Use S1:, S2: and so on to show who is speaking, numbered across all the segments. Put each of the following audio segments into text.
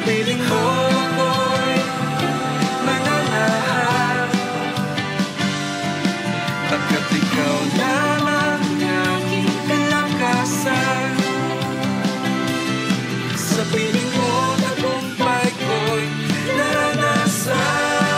S1: piling mo ako'y mananahan, pagkat ikaw lamang aking kalakasan. Sa piling mo tagumpay ko'y naranasan.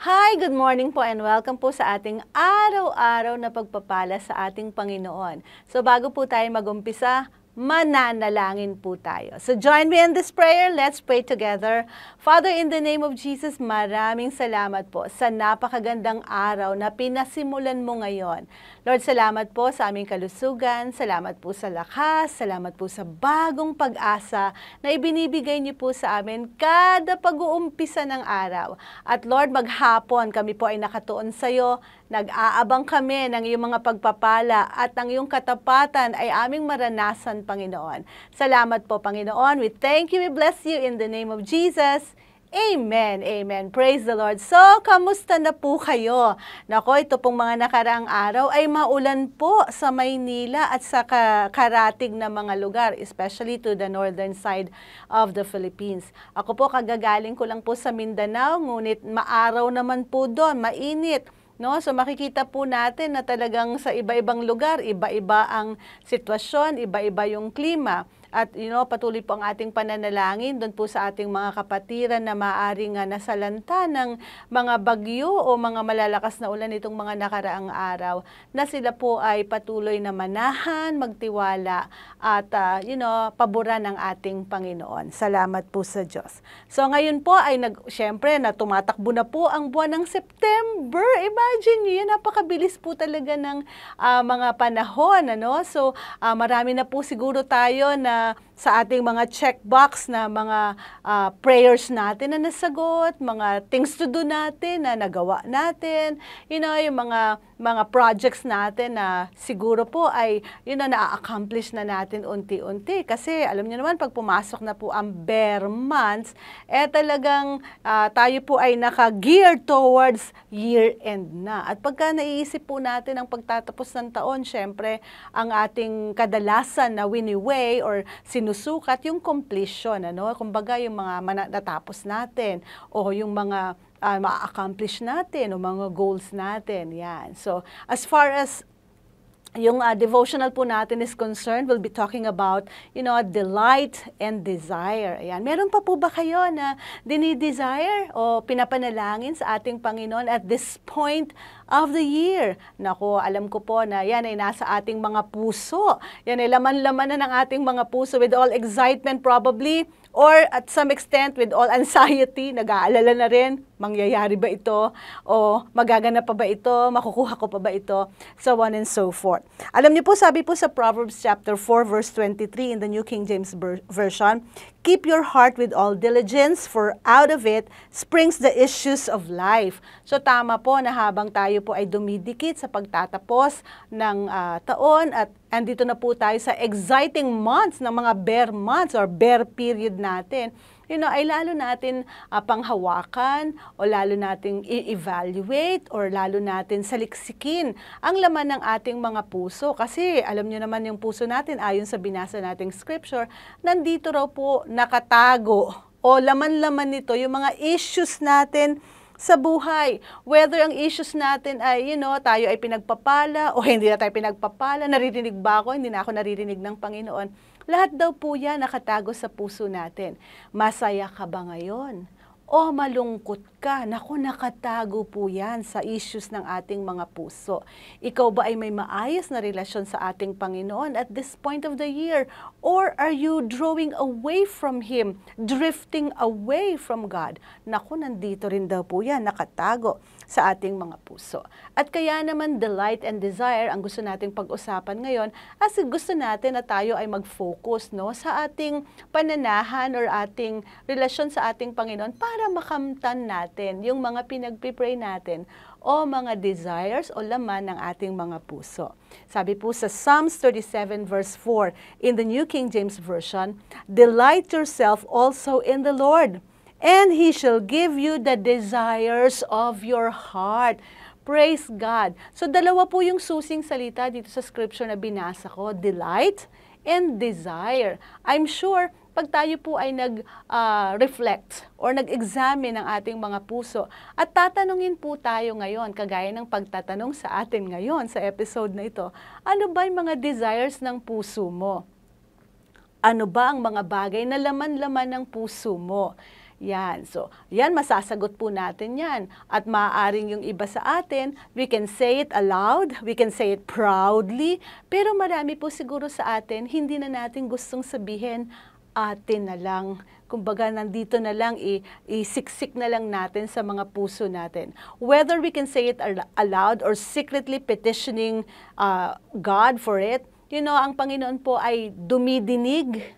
S2: Hi, good morning po and welcome po sa ating araw-araw na pagpapala sa ating Panginoon. So bago po tayo mag-umpisa, mananalangin po tayo. So join me in this prayer. Let's pray together. Father, in the name of Jesus, maraming salamat po sa napakagandang araw na pinasimulan mo ngayon. Lord, salamat po sa aming kalusugan, salamat po sa lakas, salamat po sa bagong pag-asa na ibinibigay niyo po sa amin kada pag-uumpisa ng araw. At Lord, maghapon kami po ay nakatuon sa iyo, nag-aabang kami ng iyong mga pagpapala at ang iyong katapatan ay aming maranasan, Panginoon. Salamat po, Panginoon. We thank you, we bless you in the name of Jesus. Amen, amen. Praise the Lord. So, kamusta na po kayo? Nako, ito pong mga nakaraang araw ay maulan po sa Maynila at sa karatig na mga lugar, especially to the northern side of the Philippines. Ako po, kagagaling ko lang po sa Mindanao, ngunit maaraw naman po doon, mainit. No? So makikita po natin na talagang sa iba-ibang lugar, iba-iba ang sitwasyon, iba-iba yung klima. At patuloy po ang ating pananalangin doon po sa ating mga kapatiran na maaaring nasalanta ng mga bagyo o mga malalakas na ulan itong mga nakaraang araw, na sila po ay patuloy na manahan, magtiwala at paboran ng ating Panginoon. Salamat po sa Diyos. So ngayon po ay syempre na tumatakbo na po ang buwan ng September. Imagine niyo, napakabilis po talaga ng mga panahon. So marami na po siguro tayo na sa ating mga checkbox na mga prayers natin na nasagot, mga things to do natin na nagawa natin, yung mga projects natin na siguro po ay na-accomplish na natin unti-unti. Kasi alam niyo naman, pag pumasok na po ang bare months, talagang tayo po ay naka-gear towards year-end na. At pagka naiisip po natin ang pagtatapos ng taon, syempre, ang ating kadalasan na wini-weigh or sinusukat yung completion, kumbaga yung mga natapos natin o yung mga ma-accomplish natin o mga goals natin. Yan. So, as far as yung devotional po natin is concerned, we'll be talking about, delight and desire. Ayan. Meron pa po ba kayo na dinidesire o pinapanalangin sa ating Panginoon at this point of the year? Nako, alam ko po na yan ay nasa ating mga puso. Yan ay laman-laman na ng ating mga puso with all excitement probably, or at some extent with all anxiety, nag-aalala na rin, mangyayari ba ito? O magaganap pa ba ito? Makukuha ko pa ba ito? So on and so forth. Alam niyo po, sabi po sa Proverbs chapter 4 verse 23 in the New King James Version, keep your heart with all diligence, for out of it springs the issues of life. So tama po na habang tayo po ay dumidikit sa pagtatapos ng taon at andito na po tayo sa exciting months ng mga bear months or bear period natin, ay lalo natin panghawakan o lalo nating i-evaluate or lalo natin saliksikin ang laman ng ating mga puso. Kasi alam nyo naman yung puso natin, ayon sa binasa nating scripture, nandito raw po nakatago o laman-laman nito yung mga issues natin sa buhay. Whether ang issues natin ay, tayo ay pinagpapala o hindi na tayo pinagpapala, naririnig ba ako? Hindi na ako naririnig ng Panginoon. Lahat daw po yan nakatago sa puso natin. Masaya ka ba ngayon? O malungkot ka? Naku, nakatago po yan sa issues ng ating mga puso. Ikaw ba ay may maayos na relasyon sa ating Panginoon at this point of the year? Or are you drawing away from Him, drifting away from God? Naku, nandito rin daw po yan, nakatago sa ating mga puso. At kaya naman delight and desire ang gusto nating pag-usapan ngayon, kasi gusto natin na tayo ay mag-focus sa ating pananahan or ating relasyon sa ating Panginoon para makamtan natin yung mga pinagpipray natin o mga desires o laman ng ating mga puso. Sabi po sa Psalms 37 verse 4 in the New King James Version, delight yourself also in the Lord, and He shall give you the desires of your heart. Praise God. So dalawa po yung susing salita dito sa scripture na binasa ko, delight and desire. I'm sure pag tayo po ay nag-reflect or nag-examine ng ating mga puso at tatanungin po tayo ngayon, kagaya ng pagtatanong sa atin ngayon sa episode na ito, ano ba yung mga desires ng puso mo? Ano ba ang mga bagay na laman-laman ng puso mo? Yan. So, yan, masasagot po natin yan. At maaaring yung iba sa atin, we can say it aloud, we can say it proudly, pero marami po siguro sa atin, hindi na natin gustong sabihin, atin na lang. Kumbaga, nandito na lang, isiksik na lang natin sa mga puso natin. Whether we can say it aloud or secretly petitioning God for it, ang Panginoon po ay dumidinig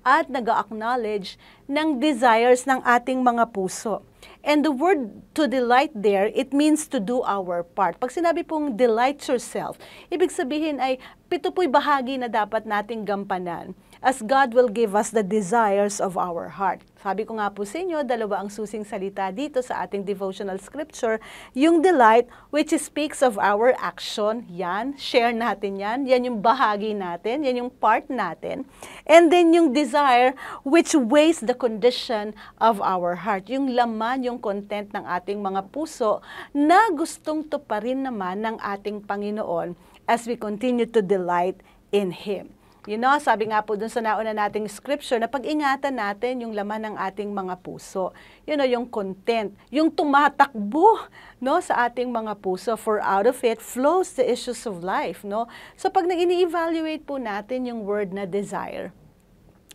S2: at nag-acknowledge ng desires ng ating mga puso. And the word to delight there, it means to do our part. Pag sinabi pong delight yourself, ibig sabihin ay pito po'y bahagi na dapat nating gampanan as God will give us the desires of our heart. Sabi ko nga po sa inyo, dalawa ang susing salita dito sa ating devotional scripture. Yung delight, which speaks of our action, yan, share natin yan yung bahagi natin, yan yung part natin. And then yung desire, which weighs the condition of our heart, yung laman, yung content ng ating mga puso na gustong tuparin naman ng ating Panginoon as we continue to delight in Him. Sabi nga po dun sa nauna nating scripture na pag-ingatan natin yung laman ng ating mga puso. Yung content, yung tumatakbo, sa ating mga puso, for out of it flows the issues of life, So pag ini-evaluate po natin yung word na desire,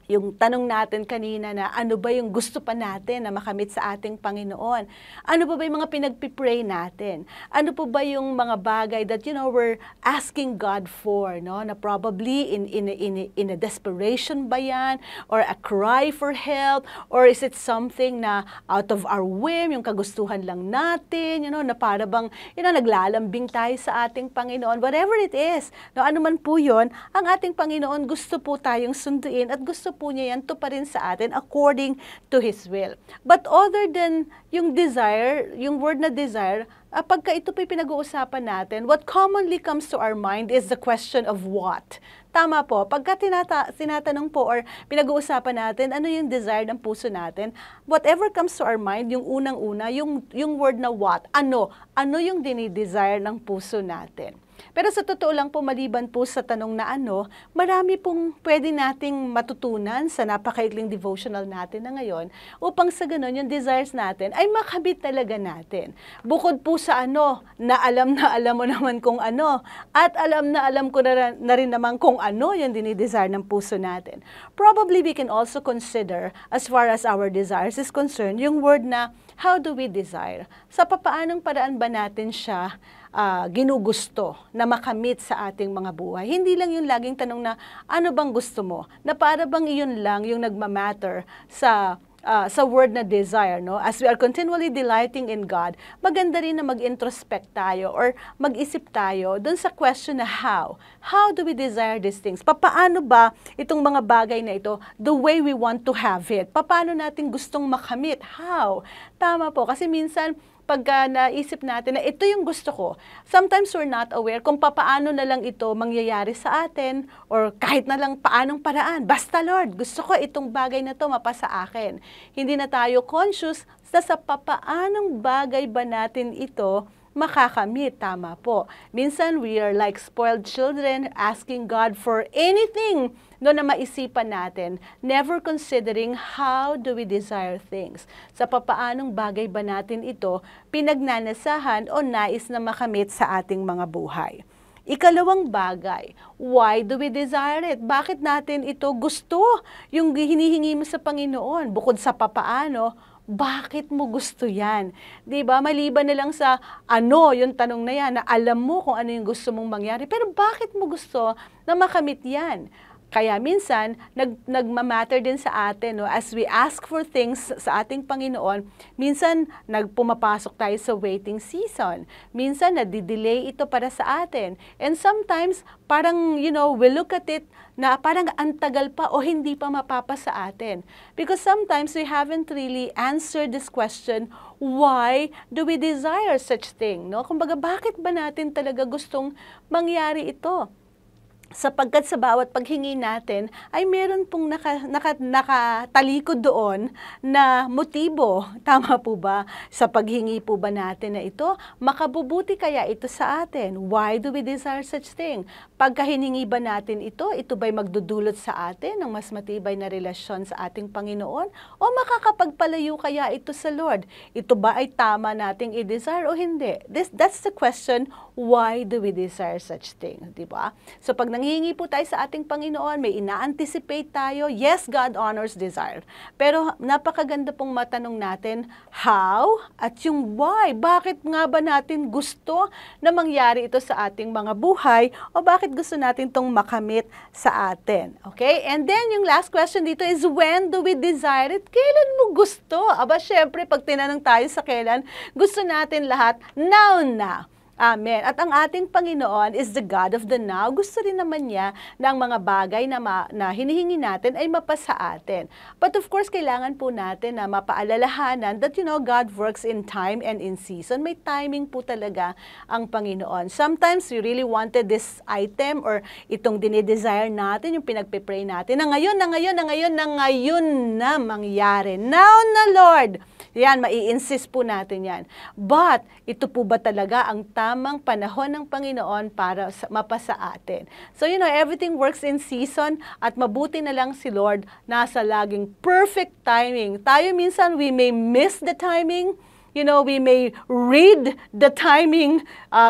S2: yung tanong natin kanina na ano ba yung gusto pa natin na makamit sa ating Panginoon? Ano pa ba yung mga pinagpipray natin? Ano pa ba yung mga bagay that we're asking God for, na probably in a desperation ba yan? Or a cry for help? Or is it something na out of our whim, yung kagustuhan lang natin, na para bang naglalambing tayo sa ating Panginoon? Whatever it is, ano man po yun, ang ating Panginoon gusto po tayong sunduin at gusto po niya yan tuparin sa atin according to His will. But other than yung desire, yung word na desire, pagka ito po'y pinag-uusapan natin, what commonly comes to our mind is the question of what. Tama po, pagka tinatanong po or pinag-uusapan natin, ano yung desire ng puso natin, whatever comes to our mind, yung unang-una, yung word na what, ano yung dinidesire ng puso natin. Pero sa totoo lang po, maliban po sa tanong na ano, marami pong pwede nating matutunan sa napakaikling devotional natin na ngayon upang sa ganun yung desires natin ay makabit talaga natin. Bukod po sa na alam mo naman kung ano at alam ko na rin naman kung ano yung dinidesire ng puso natin. Probably we can also consider, as far as our desires is concerned, yung word na how do we desire? Sa papaanong paraan ba natin siya ginugusto na makamit sa ating mga buhay. Hindi lang yung laging tanong na ano bang gusto mo, na para bang iyon lang yung nagmamatter sa word na desire, As we are continually delighting in God, maganda rin na mag-introspect tayo or mag-isip tayo dun sa question na how. How do we desire these things? Paano ba itong mga bagay na ito, the way we want to have it? Paano natin gustong makamit? How? Tama po, kasi minsan, pagka naisip natin na ito yung gusto ko, sometimes we're not aware kung paano na lang ito mangyayari sa atin or kahit na lang paanong paraan. Basta Lord, gusto ko itong bagay na to mapasa akin. Hindi na tayo conscious sa paanong bagay ba natin ito makakamit. Tama po. Minsan we are like spoiled children asking God for anything na maisipan natin, never considering how do we desire things. Sa papaanong bagay ba natin ito pinagnanasahan o nais na makamit sa ating mga buhay. Ikalawang bagay, why do we desire it? Bakit natin ito gusto? Yung hinihingi mo sa Panginoon, bukod sa papaano, bakit mo gusto yan? Diba? Maliban na lang sa yung tanong na yan, na alam mo kung ano yung gusto mong mangyari, pero bakit mo gusto na makamit yan? Kaya minsan, nagmamatter din sa atin, no? As we ask for things sa ating Panginoon, minsan pumapasok tayo sa waiting season. Minsan, nadidelay ito para sa atin. And sometimes, parang, we look at it na parang antagal pa o hindi pa mapapa sa atin. Because sometimes, we haven't really answered this question, why do we desire such thing? No? Kumbaga, bakit ba natin talaga gustong mangyari ito? Sapagkat sa bawat paghingi natin ay meron pong nakatalikod doon na motibo. Tama po ba? Sa paghingi po ba natin na ito, makabubuti kaya ito sa atin? Why do we desire such thing? Pagka hiningi ba natin ito ba'y magdudulot sa atin ng mas matibay na relasyon sa ating Panginoon? O makakapagpalayo kaya ito sa Lord? Ito ba ay tama nating i-desire o hindi? That's the question, why do we desire such thing? Diba? So pag nanghihingi po tayo sa ating Panginoon, may ina-anticipate tayo. Yes, God honors desire. Pero napakaganda pong matanong natin, how? At yung why? Bakit nga ba natin gusto na mangyari ito sa ating mga buhay? O bakit gusto natin itong makamit sa atin? Okay? And then yung last question dito is, when do we desire it? Kailan mo gusto? Aba, syempre, pag tinanong tayo sa kailan, gusto natin lahat, now na. Amen. At ang ating Panginoon is the God of the now. Gusto rin naman niya na ang mga bagay na hinihingi natin ay mapasa atin. But of course, kailangan po natin na mapaalalahanan that, God works in time and in season. May timing po talaga ang Panginoon. Sometimes, we really wanted this item or itong dinidesire natin, yung pinagpipray natin, na ngayon na mangyari. Now na, Lord! Yan, mai-insist po natin yan. But, ito po ba talaga ang tamang panahon ng Panginoon para mapasa atin? So, everything works in season at mabuti na lang si Lord nasa laging perfect timing. Tayo minsan, we may miss the timing, we may read the timing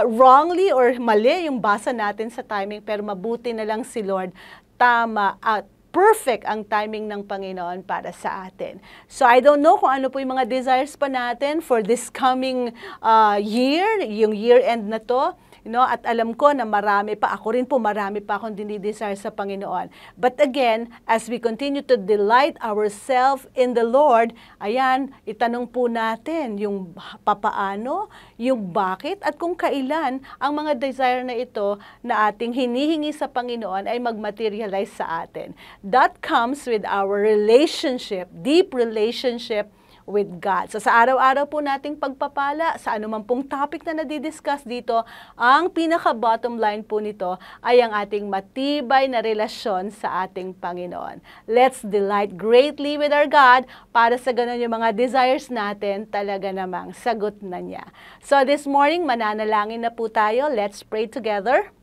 S2: wrongly or mali yung basa natin sa timing, pero mabuti na lang si Lord, tama at perfect ang timing ng Panginoon para sa atin. So, I don't know kung ano po yung mga desires pa natin for this coming year, yung year-end na to. At alam ko na marami pa, ako rin po marami pa akong dinidesire sa Panginoon. But again, as we continue to delight ourselves in the Lord, ayan, itanong po natin yung papaano, yung bakit, at kung kailan ang mga desire na ito na ating hinihingi sa Panginoon ay mag-materialize sa atin. That comes with our relationship, deep relationship with God. So sa araw-araw po nating pagpapala, sa anumang pong topic na nadidiscuss dito, ang pinaka-bottom line po nito ay ang ating matibay na relasyon sa ating Panginoon. Let's delight greatly with our God para sa ganun yung mga desires natin talaga namang sagot na niya. So this morning, mananalangin na po tayo. Let's pray together.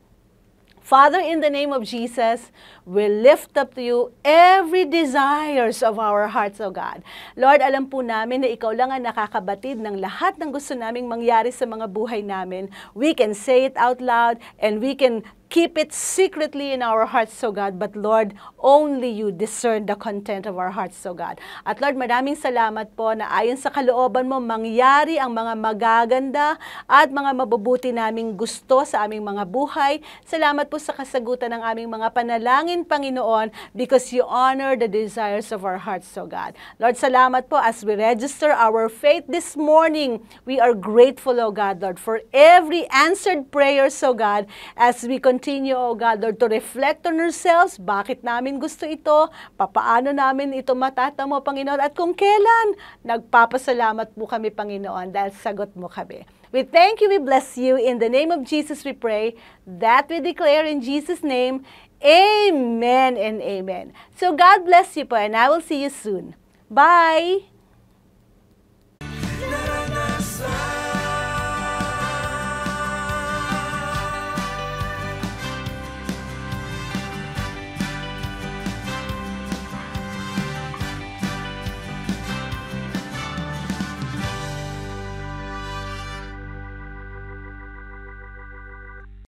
S2: Father, in the name of Jesus, we lift up to you every desires of our hearts, O God. Lord, alam po namin na ikaw lang ang nakakabatid ng lahat ng gusto naming mangyari sa mga buhay namin. We can say it out loud and we can keep it secretly in our hearts, O God. But Lord, only you discern the content of our hearts, O God. At Lord, maraming salamat po na ayon sa kalooban mo, mangyari ang mga magaganda at mga mabubuti naming gusto sa aming mga buhay. Salamat po sa kasagutan ng aming mga panalangin, Panginoon, because you honor the desires of our hearts, O God. Lord, salamat po as we register our faith this morning. We are grateful, O God, Lord, for every answered prayers, O God, as we continue, O God, Lord, to reflect on ourselves, bakit namin gusto ito, papaano namin ito matatamo, Panginoon, at kung kailan, nagpapasalamat po kami, Panginoon, dahil sagot mo kami. We thank you, we bless you. In the name of Jesus we pray, that we declare in Jesus' name, Amen and Amen. So God bless you po, and I will see you soon. Bye!